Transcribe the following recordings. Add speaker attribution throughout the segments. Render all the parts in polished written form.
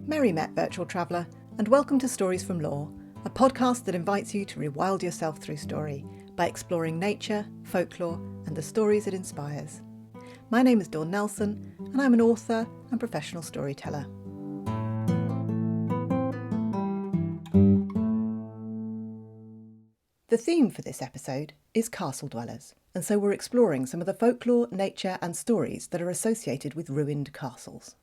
Speaker 1: Merry met, virtual traveller, and welcome to Stories from Lore, a podcast that invites you to rewild yourself through story by exploring nature, folklore, and the stories it inspires. My name is Dawn Nelson, and I'm an author and professional storyteller. The theme for this episode is castle dwellers, and so we're exploring some of the folklore, nature, and stories that are associated with ruined castles.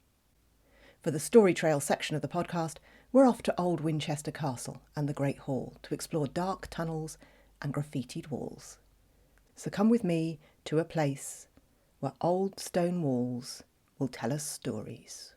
Speaker 1: For the Story Trail section of the podcast, we're off to Old Winchester Castle and the Great Hall to explore dark tunnels and graffitied walls. So come with me to a place where old stone walls will tell us stories.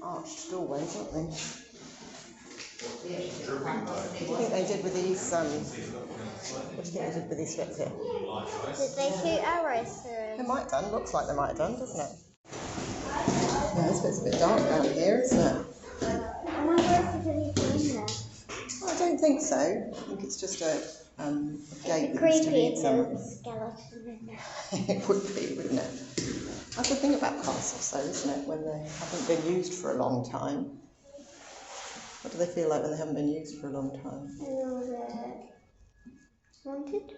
Speaker 1: Arched doorways, aren't they? What do you think they did with these? What do you think they did with these strips here?
Speaker 2: Did they shoot arrows through them?
Speaker 1: They might have done. Looks like they might have done, doesn't it? Yeah, this bit's a bit dark down here, isn't it?
Speaker 2: I wonder if there's anything in there.
Speaker 1: Well, I don't think so. I think it's just a gate
Speaker 2: It'd
Speaker 1: that
Speaker 2: be
Speaker 1: needs to
Speaker 2: creepy
Speaker 1: lead
Speaker 2: if there
Speaker 1: somewhere.
Speaker 2: was a skeleton in there.
Speaker 1: It would be, wouldn't it? That's the thing about castles, though, isn't it? When they haven't been used for a long time. What do they feel like when they haven't been used for a long time?
Speaker 2: Haunted?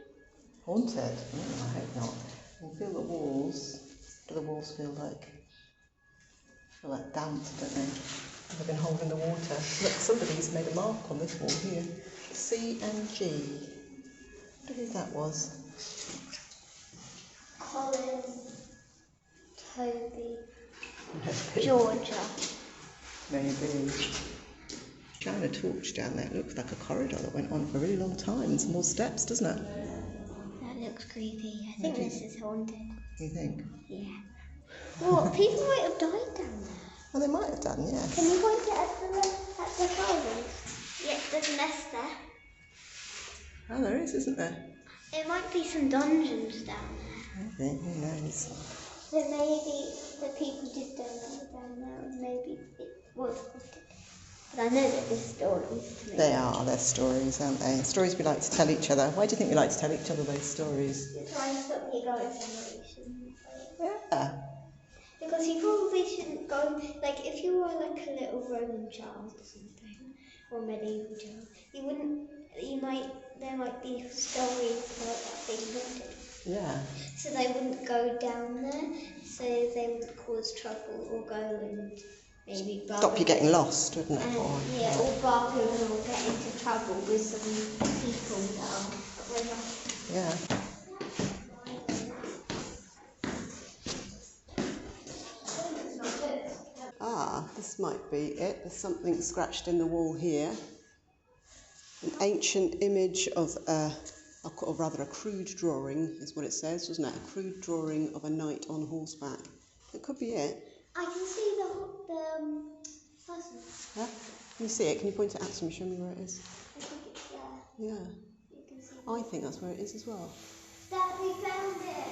Speaker 1: Haunted? I hope not. You feel the walls. What do the walls feel like? Feel like damp, don't they? They've been holding the water. Look, somebody's made a mark on this wall here. C and G. What do you think that was?
Speaker 2: Colin, Toby, Georgia.
Speaker 1: Maybe. Shine a torch down there. It looks like a corridor that went on for a really long time. And some more steps, doesn't it?
Speaker 2: That looks creepy. I think this is haunted.
Speaker 1: You think?
Speaker 2: Yeah. Well, people might have died down there.
Speaker 1: Well, they might have done, yeah.
Speaker 2: Can you point it at the houses? Yeah, there's a nest there.
Speaker 1: Oh, there is, isn't there?
Speaker 2: It might be some dungeons down there.
Speaker 1: Maybe, who knows?
Speaker 2: So maybe the people did down there, and maybe it was haunted. But I know that there's stories to me.
Speaker 1: They're stories, aren't they? Stories we like to tell each other. Why do you think we like to tell each other those stories?
Speaker 2: To try and stop you going somewhere you shouldn't.
Speaker 1: Yeah.
Speaker 2: Because you probably shouldn't go, like if you were like a little Roman child or something, or medieval child, there might be stories about that being haunted.
Speaker 1: Yeah.
Speaker 2: So they wouldn't go down there, so they wouldn't cause trouble or go and maybe bargain.
Speaker 1: Stop you getting lost, wouldn't it?
Speaker 2: Or bargain or get into trouble with some people that are renowned.
Speaker 1: Yeah. This might be it. There's something scratched in the wall here. An ancient image of or rather a crude drawing is what it says, doesn't it? A crude drawing of a knight on horseback. It could be it.
Speaker 2: I can see the puzzle.
Speaker 1: Yeah? Can you see it? Can you point it out to me? Show me where it is.
Speaker 2: I think it's there.
Speaker 1: Yeah.
Speaker 2: You can see
Speaker 1: I think that's where it is as well.
Speaker 2: Dad, we found it!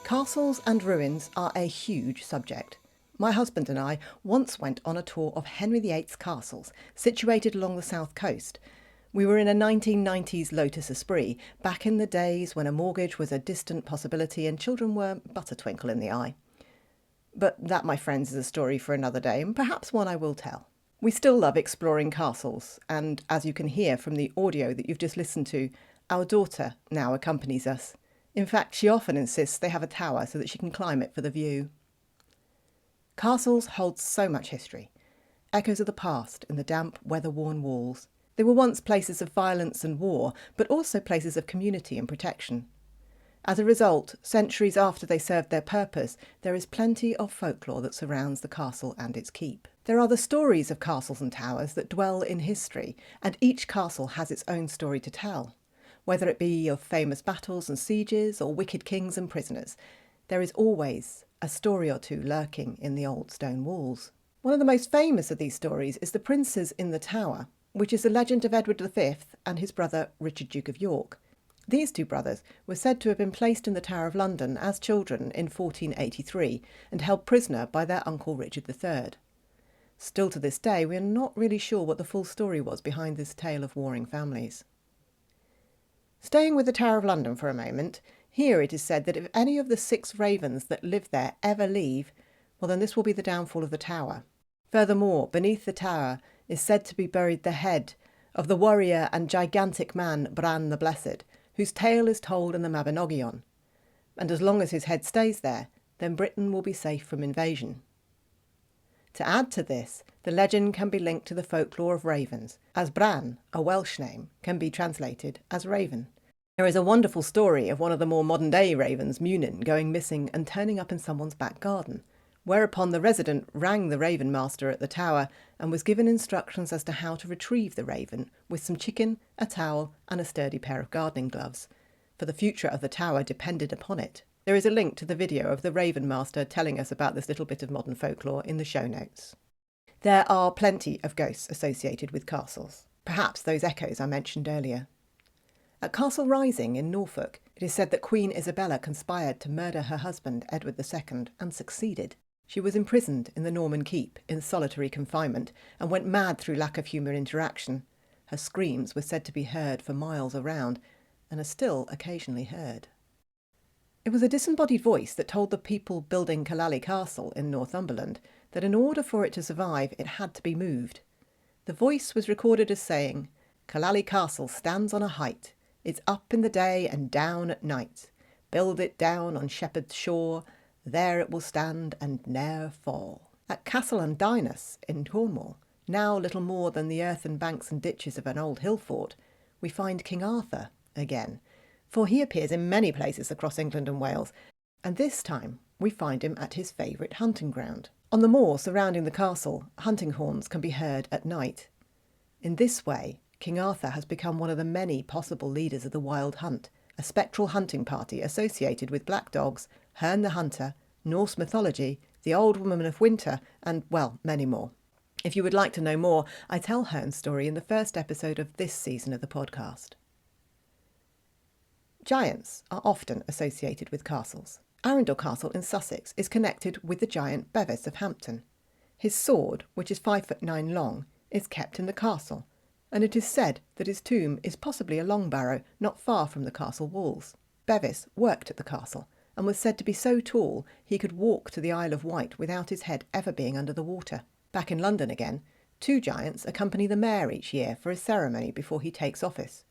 Speaker 1: Castles and ruins are a huge subject. My husband and I once went on a tour of Henry VIII's castles, situated along the south coast. We were in a 1990s Lotus Esprit, back in the days when a mortgage was a distant possibility and children were but a twinkle in the eye. But that, my friends, is a story for another day, and perhaps one I will tell. We still love exploring castles, and as you can hear from the audio that you've just listened to, our daughter now accompanies us. In fact, she often insists they have a tower so that she can climb it for the view. Castles hold so much history. Echoes of the past in the damp, weather-worn walls. They were once places of violence and war, but also places of community and protection. As a result, centuries after they served their purpose, there is plenty of folklore that surrounds the castle and its keep. There are the stories of castles and towers that dwell in history, and each castle has its own story to tell. Whether it be of famous battles and sieges or wicked kings and prisoners, there is always a story or two lurking in the old stone walls. One of the most famous of these stories is The Princes in the Tower, which is the legend of Edward V and his brother Richard, Duke of York. These two brothers were said to have been placed in the Tower of London as children in 1483 and held prisoner by their uncle Richard III. Still to this day, we are not really sure what the full story was behind this tale of warring families. Staying with the Tower of London for a moment, here it is said that if any of the 6 ravens that live there ever leave, well then this will be the downfall of the tower. Furthermore, beneath the tower is said to be buried the head of the warrior and gigantic man Bran the Blessed, whose tale is told in the Mabinogion, and as long as his head stays there, then Britain will be safe from invasion. To add to this, the legend can be linked to the folklore of ravens, as Bran, a Welsh name, can be translated as raven. There is a wonderful story of one of the more modern-day ravens, Munin, going missing and turning up in someone's back garden, whereupon the resident rang the raven master at the tower and was given instructions as to how to retrieve the raven with some chicken, a towel and a sturdy pair of gardening gloves, for the future of the tower depended upon it. There is a link to the video of the raven master telling us about this little bit of modern folklore in the show notes. There are plenty of ghosts associated with castles, perhaps those echoes I mentioned earlier. At Castle Rising in Norfolk, it is said that Queen Isabella conspired to murder her husband Edward II and succeeded. She was imprisoned in the Norman Keep in solitary confinement and went mad through lack of human interaction. Her screams were said to be heard for miles around and are still occasionally heard. It was a disembodied voice that told the people building Killally Castle in Northumberland that in order for it to survive it had to be moved. The voice was recorded as saying, "Killally Castle stands on a height. It's up in the day and down at night. Build it down on Shepherd's shore, there it will stand and ne'er fall." At Castle Undinus in Cornwall, now little more than the earthen banks and ditches of an old hill fort, we find King Arthur again, for he appears in many places across England and Wales, and this time we find him at his favourite hunting ground. On the moor surrounding the castle, hunting horns can be heard at night. In this way, King Arthur has become one of the many possible leaders of the Wild Hunt, a spectral hunting party associated with black dogs, Herne the Hunter, Norse mythology, the Old Woman of Winter, and, well, many more. If you would like to know more, I tell Herne's story in the first episode of this season of the podcast. Giants are often associated with castles. Arundel Castle in Sussex is connected with the giant Bevis of Hampton. His sword, which is 5'9" long, is kept in the castle, and it is said that his tomb is possibly a long barrow not far from the castle walls. Bevis worked at the castle and was said to be so tall he could walk to the Isle of Wight without his head ever being under the water. Back in London again, 2 giants accompany the mayor each year for a ceremony before he takes office.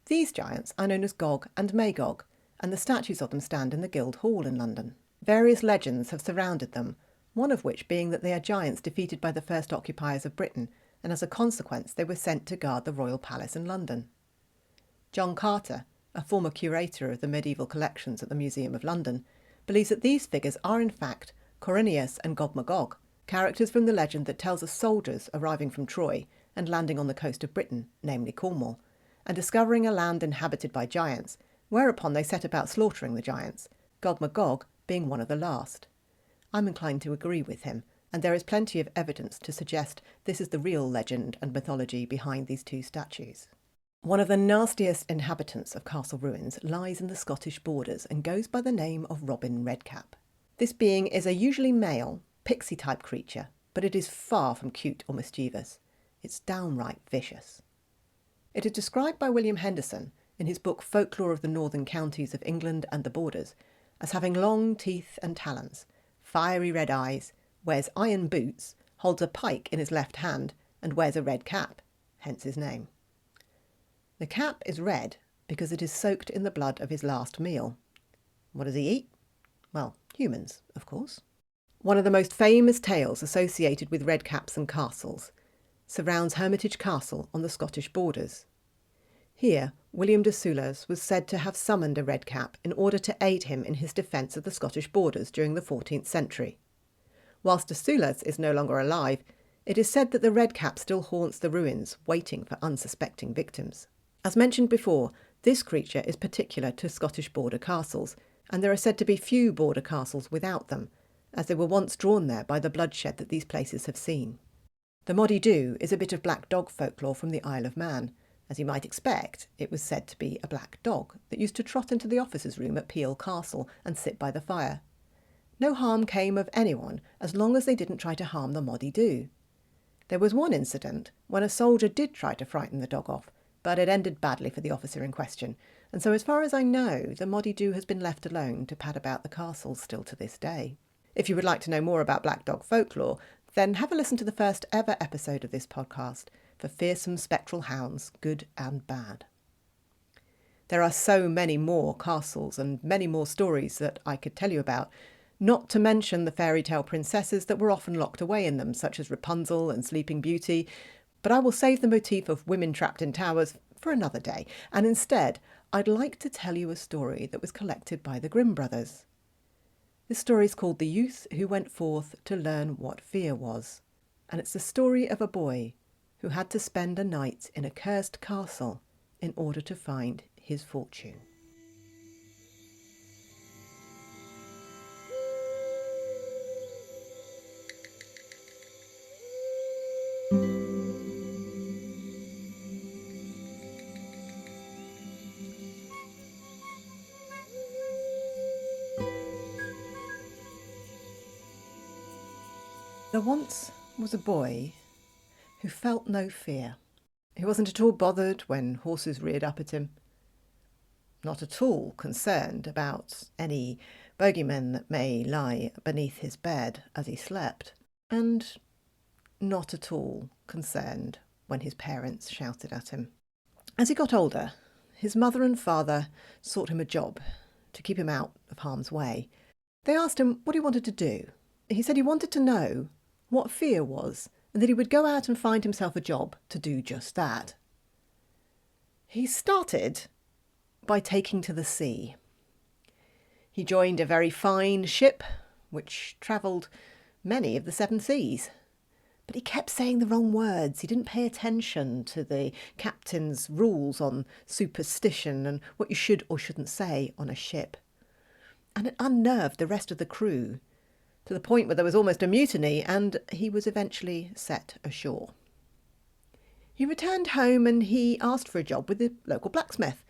Speaker 1: These giants are known as Gog and Magog, and the statues of them stand in the Guildhall in London. Various legends have surrounded them, one of which being that they are giants defeated by the first occupiers of Britain, and as a consequence they were sent to guard the royal palace in London. John Carter, a former curator of the medieval collections at the Museum of London, believes that these figures are in fact Corineus and Gog Magog, characters from the legend that tells of soldiers arriving from Troy and landing on the coast of Britain, namely Cornwall, and discovering a land inhabited by giants, whereupon they set about slaughtering the giants, Gog Magog being one of the last. I'm inclined to agree with him, and there is plenty of evidence to suggest this is the real legend and mythology behind these 2 statues. One of the nastiest inhabitants of castle ruins lies in the Scottish borders and goes by the name of Robin Redcap. This being is a usually male, pixie-type creature, but it is far from cute or mischievous. It's downright vicious. It is described by William Henderson in his book Folklore of the Northern Counties of England and the Borders as having long teeth and talons, fiery red eyes, wears iron boots, holds a pike in his left hand, and wears a red cap, hence his name. The cap is red because it is soaked in the blood of his last meal. What does he eat? Well, humans, of course. One of the most famous tales associated with red caps and castles surrounds Hermitage Castle on the Scottish borders. Here, William de Soulas was said to have summoned a red cap in order to aid him in his defence of the Scottish borders during the 14th century. Whilst de Soulas is no longer alive, it is said that the red cap still haunts the ruins, waiting for unsuspecting victims. As mentioned before, This creature is particular to Scottish border castles, and there are said to be few border castles without them, as they were once drawn there by the bloodshed that these places have seen. The Moddy Doo is a bit of black dog folklore from the Isle of Man. As you might expect, it was said to be a black dog that used to trot into the officers' room at Peel Castle and sit by the fire. No harm came of anyone as long as they didn't try to harm the Moddy Doo. There was one incident when a soldier did try to frighten the dog off, but it ended badly for the officer in question, and so as far as I know, the Moddy Doo has been left alone to pad about the castle still to this day. If you would like to know more about black dog folklore, then have a listen to the first ever episode of this podcast for fearsome spectral hounds, good and bad. There are so many more castles and many more stories that I could tell you about, not to mention the fairy tale princesses that were often locked away in them, such as Rapunzel and Sleeping Beauty, but I will save the motif of women trapped in towers for another day, and instead I'd like to tell you a story that was collected by the Grimm brothers. This story is called The Youth Who Went Forth to Learn What Fear Was, and it's the story of a boy who had to spend a night in a cursed castle in order to find his fortune. There once was a boy who felt no fear. He wasn't at all bothered when horses reared up at him, not at all concerned about any bogeymen that may lie beneath his bed as he slept, and not at all concerned when his parents shouted at him. As he got older, his mother and father sought him a job to keep him out of harm's way. They asked him what he wanted to do. He said he wanted to know what fear was, and that he would go out and find himself a job to do just that. He started by taking to the sea. He joined a very fine ship, which travelled many of the 7 seas. But he kept saying the wrong words. He didn't pay attention to the captain's rules on superstition and what you should or shouldn't say on a ship. And it unnerved the rest of the crew, to the point where there was almost a mutiny, and he was eventually set ashore. He returned home and he asked for a job with the local blacksmith.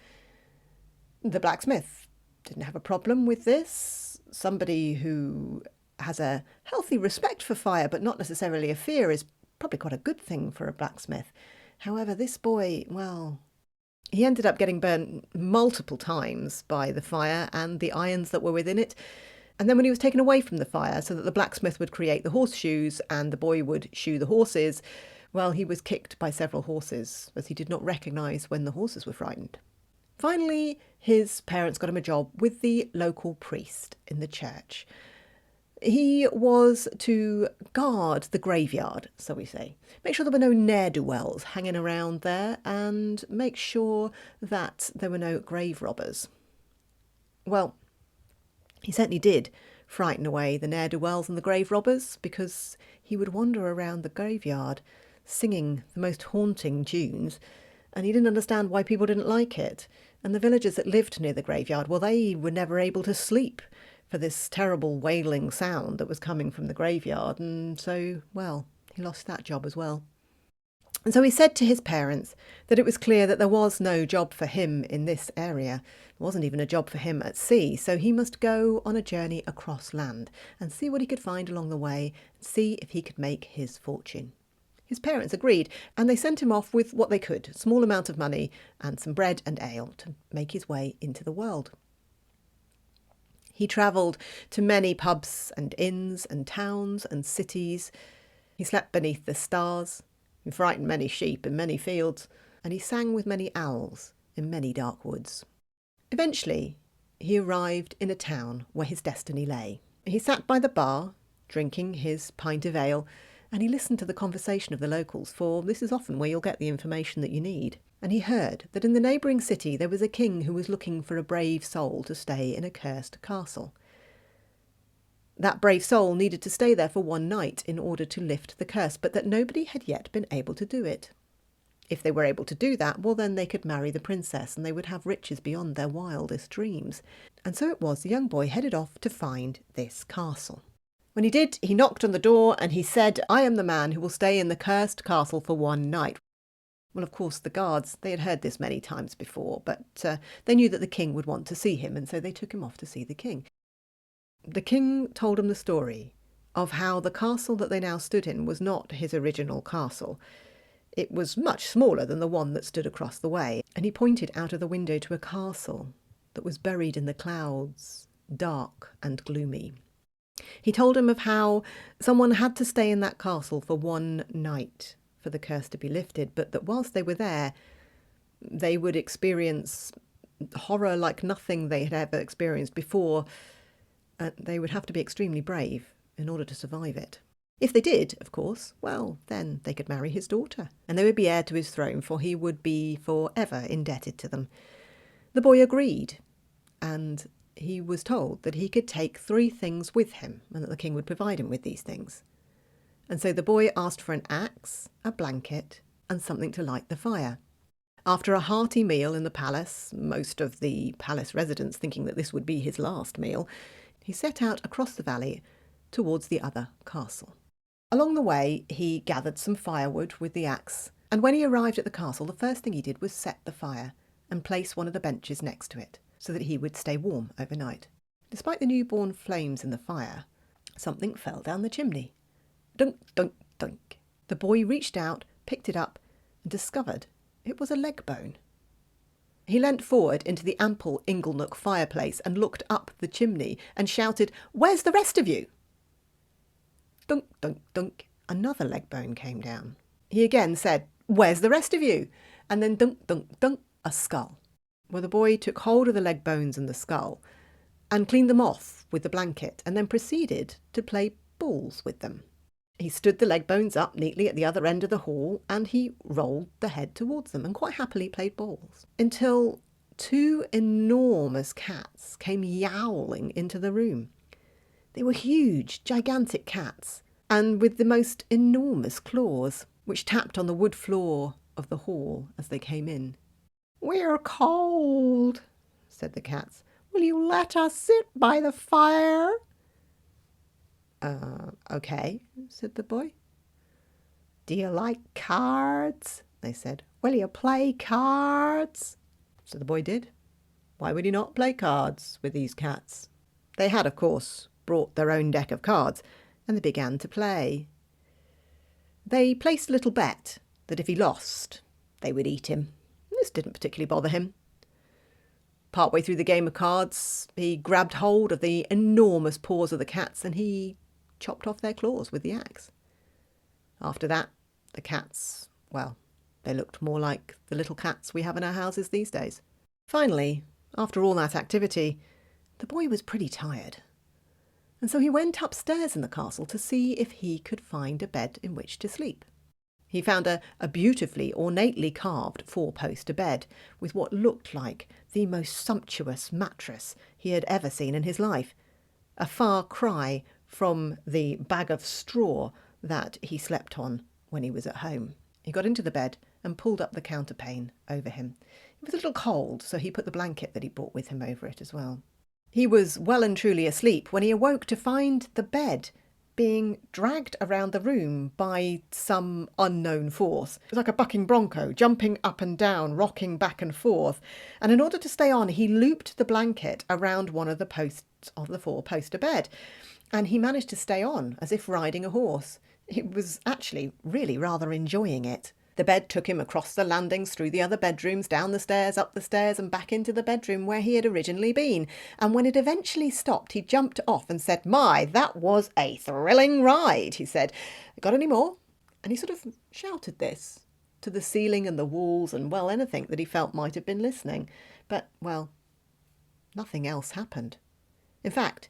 Speaker 1: The blacksmith didn't have a problem with this. Somebody who has a healthy respect for fire, but not necessarily a fear, is probably quite a good thing for a blacksmith. However, this boy, well, he ended up getting burnt multiple times by the fire and the irons that were within it. And then when he was taken away from the fire so that the blacksmith would create the horseshoes and the boy would shoe the horses, well, he was kicked by several horses, as he did not recognise when the horses were frightened. Finally, his parents got him a job with the local priest in the church. He was to guard the graveyard, so we say. Make sure there were no ne'er-do-wells hanging around there, and make sure that there were no grave robbers. Well, he certainly did frighten away the ne'er-do-wells and the grave robbers, because he would wander around the graveyard singing the most haunting tunes, and he didn't understand why people didn't like it. And the villagers that lived near the graveyard, well, they were never able to sleep for this terrible wailing sound that was coming from the graveyard, and so, well, he lost that job as well. And so he said to his parents that it was clear that there was no job for him in this area. There wasn't even a job for him at sea, so he must go on a journey across land and see what he could find along the way and see if he could make his fortune. His parents agreed, and they sent him off with what they could, a small amount of money and some bread and ale to make his way into the world. He travelled to many pubs and inns and towns and cities. He slept beneath the stars. He frightened many sheep in many fields, and he sang with many owls in many dark woods. Eventually, he arrived in a town where his destiny lay. He sat by the bar, drinking his pint of ale, and he listened to the conversation of the locals, for this is often where you'll get the information that you need. And he heard that in the neighbouring city there was a king who was looking for a brave soul to stay in a cursed castle. That brave soul needed to stay there for one night in order to lift the curse, but that nobody had yet been able to do it. If they were able to do that, well, then they could marry the princess and they would have riches beyond their wildest dreams. And so it was the young boy headed off to find this castle. When he did, he knocked on the door and he said, "I am the man who will stay in the cursed castle for one night." Well, of course, the guards, they had heard this many times before, but they knew that the king would want to see him, and so they took him off to see the king. The king told him the story of how the castle that they now stood in was not his original castle. It was much smaller than the one that stood across the way, and he pointed out of the window to a castle that was buried in the clouds, dark and gloomy. He told him of how someone had to stay in that castle for one night for the curse to be lifted, but that whilst they were there, they would experience horror like nothing they had ever experienced before. They would have to be extremely brave in order to survive it. If they did, of course, well, then they could marry his daughter, and they would be heir to his throne, for he would be forever indebted to them. The boy agreed, and he was told that he could take 3 things with him, and that the king would provide him with these things. And so the boy asked for an axe, a blanket, and something to light the fire. After a hearty meal in the palace, most of the palace residents thinking that this would be his last meal, he set out across the valley towards the other castle. Along the way, he gathered some firewood with the axe, and when he arrived at the castle, the first thing he did was set the fire and place one of the benches next to it, so that he would stay warm overnight. Despite the newborn flames in the fire, something fell down the chimney. Dunk, dunk, dunk. The boy reached out, picked it up, and discovered it was a leg bone. He leant forward into the ample inglenook fireplace and looked up the chimney and shouted, "Where's the rest of you?" Dunk, dunk, dunk. Another leg bone came down. He again said, "Where's the rest of you?" And then dunk, dunk, dunk, a skull. Well, the boy took hold of the leg bones and the skull and cleaned them off with the blanket and then proceeded to play balls with them. He stood the leg bones up neatly at the other end of the hall and he rolled the head towards them and quite happily played balls until 2 enormous cats came yowling into the room. They were huge, gigantic cats, and with the most enormous claws, which tapped on the wood floor of the hall as they came in. "We're cold," said the cats. "Will you let us sit by the fire?" Okay, said the boy. "Do you like cards?" they said. "Will you play cards?" So the boy did. Why would he not play cards with these cats? They had, of course, brought their own deck of cards, and they began to play. They placed a little bet that if he lost, they would eat him. This didn't particularly bother him. Partway through the game of cards, he grabbed hold of the enormous paws of the cats and he chopped off their claws with the axe. After that, the cats, well, they looked more like the little cats we have in our houses these days. Finally, after all that activity, the boy was pretty tired. And so he went upstairs in the castle to see if he could find a bed in which to sleep. He found a beautifully, ornately carved 4-poster bed with what looked like the most sumptuous mattress he had ever seen in his life, a far cry from the bag of straw that he slept on when he was at home. He got into the bed and pulled up the counterpane over him. It was a little cold, so he put the blanket that he brought with him over it as well. He was well and truly asleep when he awoke to find the bed being dragged around the room by some unknown force. It was like a bucking bronco, jumping up and down, rocking back and forth. And in order to stay on, he looped the blanket around one of the posts of the 4-poster bed. And he managed to stay on, as if riding a horse. He was actually really rather enjoying it. The bed took him across the landings, through the other bedrooms, down the stairs, up the stairs, and back into the bedroom where he had originally been. And when it eventually stopped, he jumped off and said, "My, that was a thrilling ride," he said. "Got any more?" And he sort of shouted this to the ceiling and the walls and, well, anything that he felt might have been listening. But, well, nothing else happened. In fact,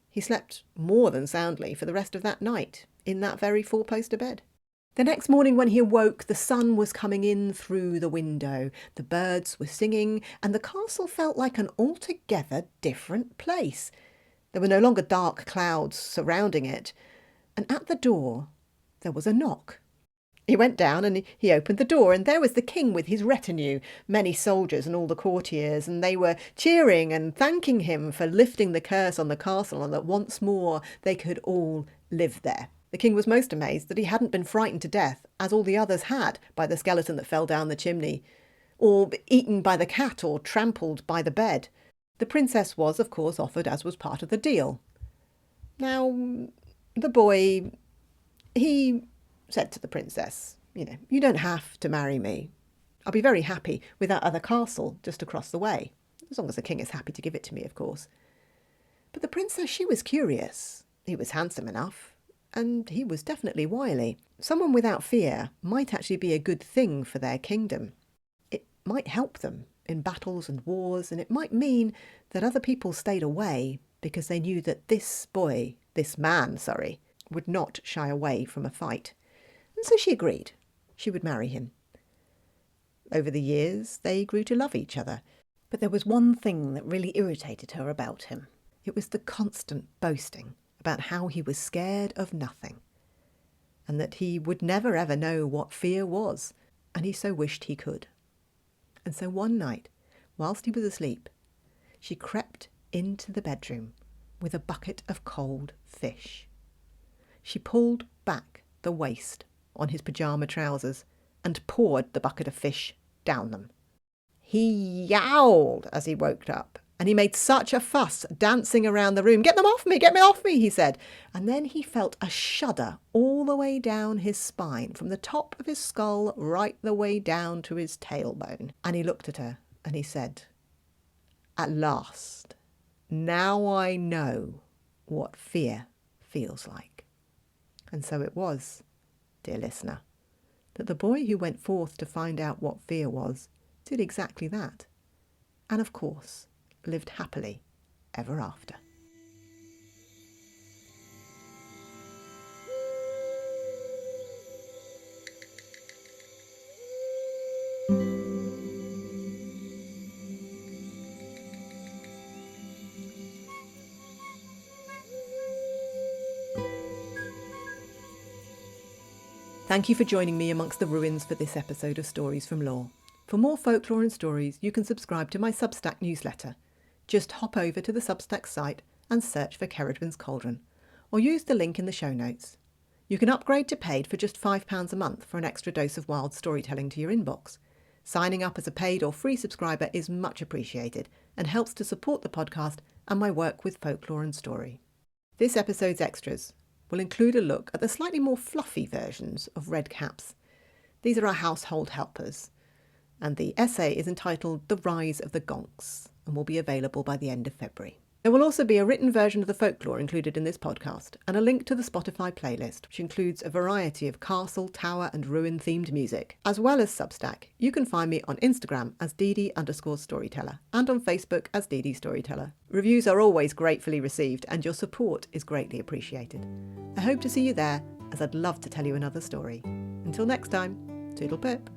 Speaker 1: he slept more than soundly for the rest of that night in that very 4-poster bed. The next morning when he awoke, the sun was coming in through the window, the birds were singing, and the castle felt like an altogether different place. There were no longer dark clouds surrounding it, and at the door there was a knock. He went down and he opened the door, and there was the king with his retinue, many soldiers and all the courtiers, and they were cheering and thanking him for lifting the curse on the castle and that once more they could all live there. The king was most amazed that he hadn't been frightened to death, as all the others had, by the skeleton that fell down the chimney, or eaten by the cat, or trampled by the bed. The princess was, of course, offered as was part of the deal. Now, the boy, he said to the princess, you don't have to marry me. I'll be very happy with that other castle just across the way, as long as the king is happy to give it to me, of course. But the princess, she was curious. He was handsome enough, and he was definitely wily. Someone without fear might actually be a good thing for their kingdom. It might help them in battles and wars, and it might mean that other people stayed away because they knew that this man, would not shy away from a fight. And so she agreed. She would marry him. Over the years, they grew to love each other. But there was one thing that really irritated her about him. It was the constant boasting about how he was scared of nothing, and that he would never ever know what fear was, and he so wished he could. And so one night, whilst he was asleep, she crept into the bedroom with a bucket of cold fish. She pulled back the waist on his pyjama trousers and poured the bucket of fish down them. He yowled as he woke up, and he made such a fuss dancing around the room. "Get them off me, get me off me," he said. And then he felt a shudder all the way down his spine, from the top of his skull right the way down to his tailbone. And he looked at her and he said, "At last, now I know what fear feels like." And so it was, dear listener, that the boy who went forth to find out what fear was did exactly that, and of course lived happily ever after. Thank you for joining me amongst the ruins for this episode of Stories from Lore. For more folklore and stories, you can subscribe to my Substack newsletter. Just hop over to the Substack site and search for Ceridwen's Cauldron, or use the link in the show notes. You can upgrade to paid for just £5 a month for an extra dose of wild storytelling to your inbox. Signing up as a paid or free subscriber is much appreciated and helps to support the podcast and my work with folklore and story. This episode's extras will include a look at the slightly more fluffy versions of red caps. These are our household helpers, and the essay is entitled The Rise of the Gonks and will be available by the end of February. There will also be a written version of the folklore included in this podcast, and a link to the Spotify playlist, which includes a variety of castle, tower and ruin themed music. As well as Substack, you can find me on Instagram as dd_storyteller and on Facebook as dd storyteller. Reviews are always gratefully received, and your support is greatly appreciated. I hope to see you there, as I'd love to tell you another story. Until next time, toodle pip.